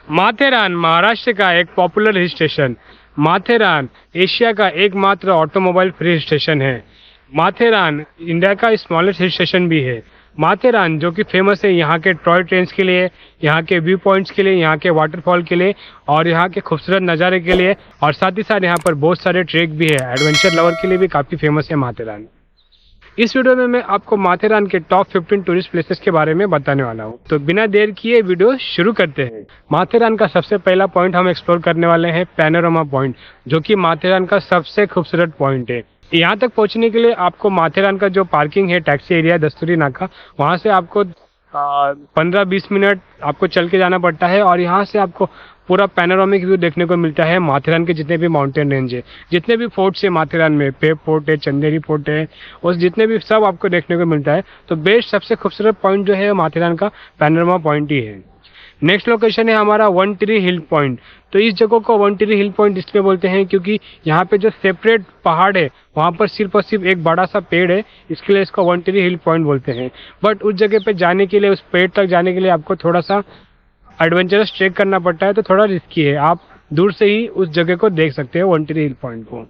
माथेरान महाराष्ट्र का एक popular hill station. Matheran Asia का एकमात्र ऑटोमोबाइल फ्री हिल स्टेशन है। माथेरान इंडिया का स्मॉलेस्ट हिल स्टेशन भी है। माथेरान जो कि फेमस है यहाँ के टॉय ट्रेन्स के लिए, यहाँ के व्यू पॉइंट्स के लिए, यहाँ के वाटरफॉल के लिए और यहाँ के खूबसूरत नज़ारे के लिए, और साथ ही साथ यहाँ पर बहुत सारे ट्रैक भी है। एडवेंचर लवर के लिए भी काफ़ी फेमस है माथेरान। इस वीडियो में मैं आपको माथेरान के टॉप 15 टूरिस्ट प्लेसेस के बारे में बताने वाला हूँ। तो बिना देर किए वीडियो शुरू करते हैं। माथेरान का सबसे पहला पॉइंट हम एक्सप्लोर करने वाले हैं पैनोरामा पॉइंट, जो कि माथेरान का सबसे खूबसूरत पॉइंट है। यहाँ तक पहुँचने के लिए आपको माथेरान का जो पार्किंग है, टैक्सी एरिया दस्तूरी नाका, वहाँ से आपको 15-20 मिनट आपको चल के जाना पड़ता है और यहाँ से आपको पूरा पैनोरामिक व्यू देखने को मिलता है। माथेरान के जितने भी माउंटेन रेंज है, जितने भी फोर्ट्स है माथेरान में, पेप फोर्ट है, चंदेरी फोर्ट है, और जितने भी सब आपको देखने को मिलता है। तो बेस्ट सबसे खूबसूरत पॉइंट जो है माथेरान का पैनोरामा पॉइंट ही है। नेक्स्ट लोकेशन है हमारा वन ट्री हिल पॉइंट। तो इस जगह को वन ट्री हिल पॉइंट इसलिए बोलते हैं क्योंकि यहाँ पे जो सेपरेट पहाड़ है वहाँ पर सिर्फ और सिर्फ एक बड़ा सा पेड़ है, इसके लिए इसको वन ट्री हिल पॉइंट बोलते हैं। बट उस जगह पे जाने के लिए, उस पेड़ तक जाने के लिए आपको थोड़ा सा एडवेंचरस ट्रेक करना पड़ता है, तो थोड़ा रिस्की है। आप दूर से ही उस जगह को देख सकते हैं, वन ट्री हिल पॉइंट को।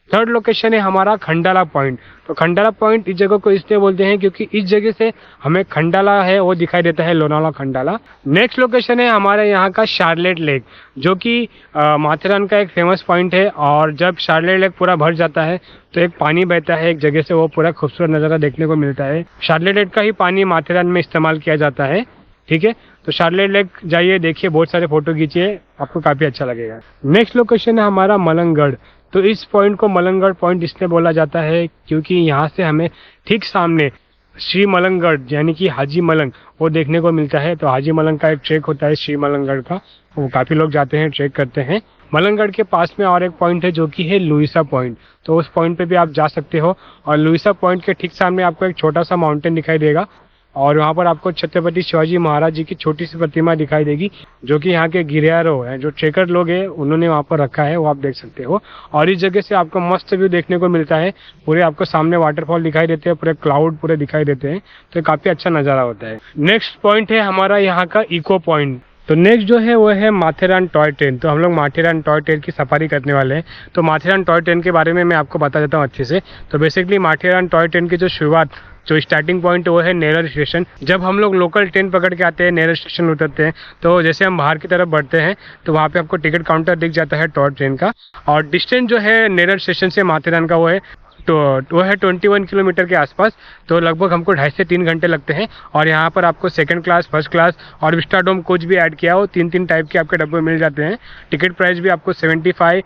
थर्ड लोकेशन है हमारा खंडाला पॉइंट। तो खंडाला पॉइंट इस जगह को इसलिए बोलते हैं क्योंकि इस जगह से हमें खंडाला है वो दिखाई देता है, लोनावाला खंडाला। नेक्स्ट लोकेशन है हमारे यहाँ का शार्लेट लेक, जो कि माथेरान का एक फेमस पॉइंट है। और जब शार्लेट लेक पूरा भर जाता है तो एक पानी बहता है एक जगह से, वो पूरा खूबसूरत नज़ारा देखने को मिलता है। शार्लेट लेक का ही पानी माथेरान में इस्तेमाल किया जाता है। ठीक है, तो शार्लेट लेक जाइए, देखिए, बहुत सारे फोटो खींचिए, आपको काफ़ी अच्छा लगेगा। नेक्स्ट लोकेशन है हमारा मलंगगढ़। तो इस पॉइंट को मलंगगढ़ पॉइंट इसलिए बोला जाता है क्योंकि यहाँ से हमें ठीक सामने श्री मलंगगढ़ यानी कि हाजी मलंग वो देखने को मिलता है। तो हाजी मलंग का एक ट्रैक होता है श्री मलंगगढ़ का, वो काफ़ी लोग जाते हैं, ट्रैक करते हैं। मलंगगढ़ के पास में और एक पॉइंट है जो कि है लुइसा पॉइंट। तो उस पॉइंट पे भी आप जा सकते हो। और लुइसा पॉइंट के ठीक सामने आपको एक छोटा सा माउंटेन दिखाई देगा और वहाँ पर आपको छत्रपति शिवाजी महाराज जी की छोटी सी प्रतिमा दिखाई देगी, जो कि यहाँ के गिरयारो हैं, जो ट्रेकर लोग हैं, उन्होंने वहाँ पर रखा है, वो आप देख सकते हो। और इस जगह से आपको मस्त व्यू देखने को मिलता है। पूरे आपको सामने वाटरफॉल दिखाई देते हैं, पूरे क्लाउड पूरे दिखाई देते हैं, तो काफ़ी अच्छा नज़ारा होता है। नेक्स्ट पॉइंट है हमारा यहाँ का इको पॉइंट। तो नेक्स्ट जो है वो है माथेरान टॉय ट्रेन। तो हम लोग माथेरान टॉय ट्रेन की सफारी करने वाले हैं। तो माथेरान टॉय ट्रेन के बारे में मैं आपको बता देता हूँ अच्छे से। तो बेसिकली माथेरान टॉय ट्रेन की जो शुरुआत, जो स्टार्टिंग पॉइंट है वो है नेरल स्टेशन। जब हम लोग लोकल ट्रेन पकड़ के आते हैं, नेरल स्टेशन उतरते हैं, तो जैसे हम बाहर की तरफ बढ़ते हैं तो वहाँ पे आपको टिकट काउंटर दिख जाता है टॉय ट्रेन का। और डिस्टेंस जो है नेरल स्टेशन से माथेरान का वो है 21 किलोमीटर के आसपास। तो लगभग हमको 2.5 से 3 घंटे लगते हैं। और यहाँ पर आपको सेकंड क्लास, फर्स्ट क्लास और विस्टाडोम कोच भी ऐड किया हो, 3 टाइप के आपके डब्बे मिल जाते हैं। टिकट प्राइस भी आपको 75,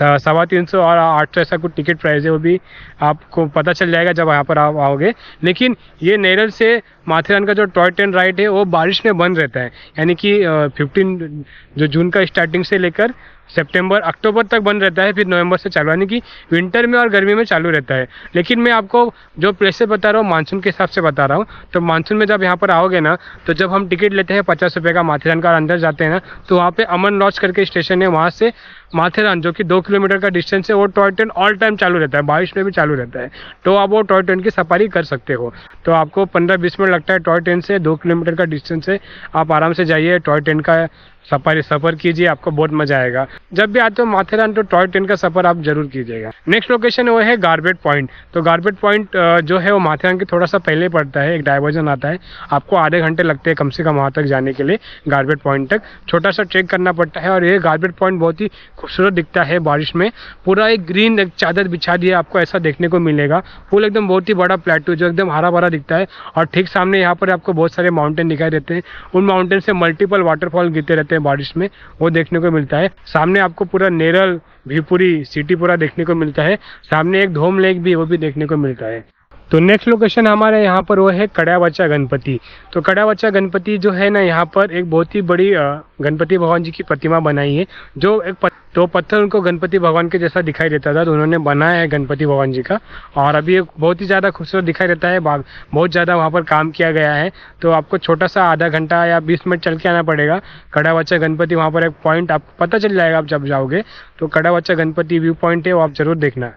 350 और 800 ऐसा कुछ टिकट प्राइस है, वो भी आपको पता चल जाएगा जब यहाँ पर आप आओगे। लेकिन ये नेरल से माथेरान का जो टॉय ट्रेन राइड है वो बारिश में बंद रहता है, यानी कि 15 जो जून का स्टार्टिंग से लेकर अक्टूबर तक बंद रहता है, फिर नवंबर से चालू, यानी कि विंटर में और गर्मी में चालू रहता है। लेकिन मैं आपको जो प्लेसेस बता रहा हूँ मानसून के हिसाब से बता रहा हूँ। तो मानसून में जब यहाँ पर आओगे ना, तो जब हम टिकट लेते हैं 50 रुपये का माथेरान का, अंदर जाते हैं ना, तो वहाँ पे अमन लॉज करके स्टेशन है, वहाँ से माथेरान जो कि 2 किलोमीटर का डिस्टेंस है, वो टॉय ट्रेन ऑल टाइम चालू रहता है, बारिश में भी चालू रहता है। तो आप वो टॉय ट्रेन की सफारी कर सकते हो। तो आपको 15-20 मिनट लगता है टॉय ट्रेन से, 2 किलोमीटर का डिस्टेंस है। आप आराम से जाइए, टॉय ट्रेन का सफर कीजिए, आपको बहुत मजा आएगा। जब भी आते हो माथेरान तो टॉय ट्रेन का सफर आप जरूर कीजिएगा। नेक्स्ट लोकेशन वो है गारबेट पॉइंट। तो गारबेट पॉइंट जो है वो माथेरान के थोड़ा सा पहले पड़ता है, एक डाइवर्जन आता है, आपको आधे घंटे लगते हैं कम से कम वहाँ तक जाने के लिए। गारबेट पॉइंट तक छोटा सा ट्रेक करना पड़ता है। और ये गारबेट पॉइंट बहुत ही खूबसूरत दिखता है बारिश में, पूरा एक ग्रीन एक चादर बिछा दी है, आपको ऐसा देखने को मिलेगा। फुल एकदम बहुत ही बड़ा प्लेटू जो एकदम हरा भरा दिखता है। और ठीक सामने यहाँ पर आपको बहुत सारे माउंटेन दिखाई देते हैं, उन माउंटेन से मल्टीपल वाटरफॉल गिरते रहते हैं बारिश में, वो देखने को मिलता है। सामने आपको पूरा नेरल भी, पूरी सिटी पूरा देखने को मिलता है। सामने एक धोम लेक भी, वो भी देखने को मिलता है। तो नेक्स्ट लोकेशन हमारे यहाँ पर वो है कड़ावच्चा गणपति। तो कड़ावच्चा गणपति जो है ना, यहाँ पर एक बहुत ही बड़ी गणपति भगवान जी की प्रतिमा बनाई है, जो एक तो पत्थर उनको गणपति भगवान के जैसा दिखाई देता था, तो उन्होंने बनाया है गणपति भगवान जी का। और अभी एक बहुत ही ज़्यादा खूबसूरत दिखाई देता है, बहुत ज़्यादा वहाँ पर काम किया गया है। तो आपको छोटा सा आधा घंटा या 20 मिनट चल के आना पड़ेगा कड़ावच्चा गणपति। वहाँ पर एक पॉइंट आपको पता चल जाएगा आप जब जाओगे। तो कड़ावच्चा गणपति व्यू पॉइंट है, वो आप जरूर देखना।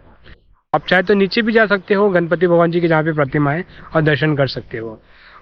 आप चाहे तो नीचे भी जा सकते हो गणपति भगवान जी की जहाँ पे प्रतिमा है, और दर्शन कर सकते हो।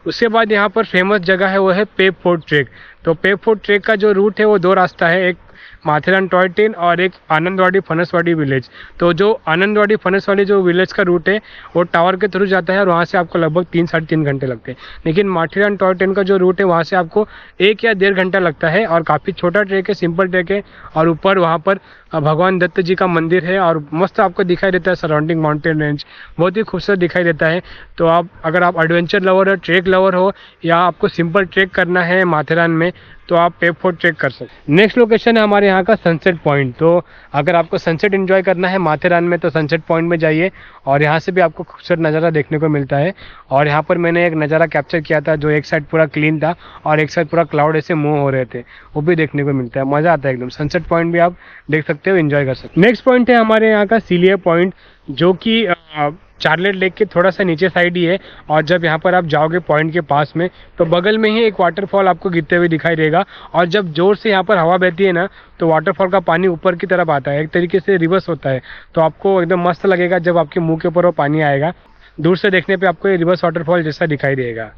उसके बाद यहाँ पर फेमस जगह है वो है पेप फोर्ट ट्रेक। तो पेप फोर्ट ट्रेक का जो रूट है वो 2 रास्ता है, एक माथेरान टॉय ट्रेन और एक आनंदवाड़ी फनसवाड़ी विलेज। तो जो आनंदवाड़ी फनसवाड़ी जो विलेज का रूट है वो टावर के थ्रू जाता है और वहाँ से आपको लगभग 3-3.5 घंटे लगते हैं। लेकिन माथेरान टॉय ट्रेन का जो रूट है वहाँ से आपको 1 या 1.5 घंटा लगता है और काफ़ी छोटा ट्रैक है, सिंपल ट्रैक है। और ऊपर वहाँ पर भगवान दत्त जी का मंदिर है और मस्त आपको दिखाई देता है सराउंडिंग माउंटेन रेंज, बहुत ही खूबसूरत दिखाई देता है। तो आप अगर आप एडवेंचर लवर हो, ट्रैक लवर हो या आपको सिंपल ट्रैक करना है माथेरान में तो आप पेप फोर्ट ट्रैक कर सकते हैं। नेक्स्ट लोकेशन है हमारे यहाँ का सनसेट पॉइंट। तो अगर आपको सनसेट एंजॉय करना है माथेरान में तो सनसेट पॉइंट में जाइए और यहाँ से भी आपको खूबसूरत नज़ारा देखने को मिलता है। और यहाँ पर मैंने एक नज़ारा कैप्चर किया था जो एक साइड पूरा क्लीन था और एक साइड पूरा क्लाउड ऐसे मूव हो रहे थे, वो भी देखने को मिलता है, मज़ा आता है एकदम। सनसेट पॉइंट भी आप देख सकते हो, एंजॉय कर सकते हो। नेक्स्ट पॉइंट है हमारे यहाँ का सीलिया पॉइंट जो कि चार्लेट लेक के थोड़ा सा नीचे साइड ही है। और जब यहाँ पर आप जाओगे पॉइंट के पास में तो बगल में ही एक वाटरफॉल आपको गिरते हुए दिखाई देगा। और जब जोर से यहाँ पर हवा बहती है ना तो वाटरफॉल का पानी ऊपर की तरफ आता है, एक तरीके से रिवर्स होता है। तो आपको एकदम मस्त लगेगा जब आपके मुंह के ऊपर वो पानी आएगा, दूर से देखने पे आपको ये रिवर्स वाटरफॉल जैसा दिखाई देगा।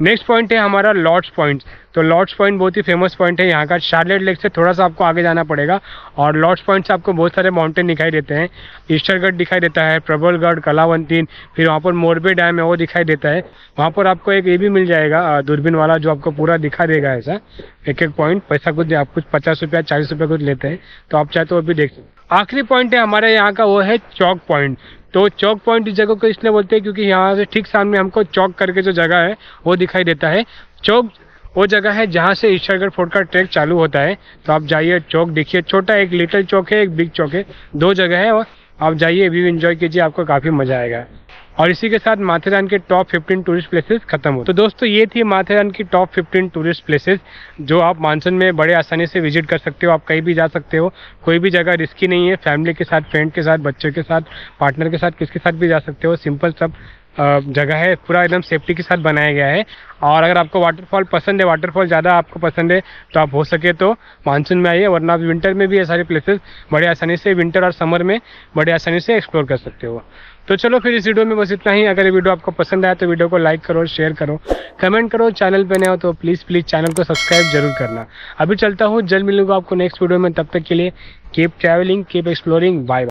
नेक्स्ट पॉइंट है हमारा लॉर्ड्स पॉइंट। तो लॉर्ड्स पॉइंट बहुत ही फेमस पॉइंट है यहाँ का। शार्लेट लेक से थोड़ा सा आपको आगे जाना पड़ेगा और लॉर्ड्स पॉइंट से आपको बहुत सारे माउंटेन दिखाई देते हैं। ईस्टरगढ़ दिखाई देता है, प्रबलगढ़, कलावंतीन, फिर वहाँ पर मोरबे डैम है वो दिखाई देता है। वहाँ पर आपको एक ये भी मिल जाएगा दूरबीन वाला जो आपको पूरा दिखा देगा ऐसा एक पॉइंट। पैसा कुछ आप कुछ 50 रुपया 40 रुपये कुछ लेते हैं, तो आप चाहे तो वो भी देख सकते हैं। आखिरी पॉइंट है हमारे यहाँ का वो है चौक पॉइंट। तो चौक पॉइंट इस जगह को इसलिए बोलते हैं क्योंकि यहाँ से ठीक सामने हमको चौक करके जो जगह है वो दिखाई देता है। चौक वो जगह है जहाँ से ईश्वरगढ़ फोर्ट का ट्रैक चालू होता है। तो आप जाइए, चौक देखिए, छोटा एक लिटिल चौक है, एक बिग चौक है, 2 जगह है। और आप जाइए, व्यू एंजॉय कीजिए, आपको काफ़ी मज़ा आएगा। और इसी के साथ माथेरान के टॉप 15 टूरिस्ट प्लेसेस खत्म हो। तो दोस्तों ये थी माथेरान की टॉप 15 टूरिस्ट प्लेसेस जो आप मानसून में बड़े आसानी से विजिट कर सकते हो। आप कहीं भी जा सकते हो, कोई भी जगह रिस्की नहीं है। फैमिली के साथ, फ्रेंड के साथ, बच्चों के साथ, पार्टनर के साथ, किसके साथ भी जा सकते हो। सिंपल सब जगह है, पूरा एकदम सेफ्टी के साथ बनाया गया है। और अगर आपको वाटरफॉल पसंद है, वाटरफॉल ज़्यादा आपको पसंद है तो आप हो सके तो मानसून में आइए, वरना आप विंटर में भी ये सारे प्लेसेस बड़े आसानी से विंटर और समर में बड़े आसानी से एक्सप्लोर कर सकते हो। तो चलो फिर इस वीडियो में बस इतना ही। अगर ये वीडियो आपको पसंद आया तो वीडियो को लाइक करो, शेयर करो, कमेंट करो। चैनल पे नए हो तो प्लीज़ चैनल को सब्सक्राइब जरूर करना। अभी चलता हूँ, जल्द मिलूंगा आपको नेक्स्ट वीडियो में। तब तक के लिए keep travelling, keep exploring, bye.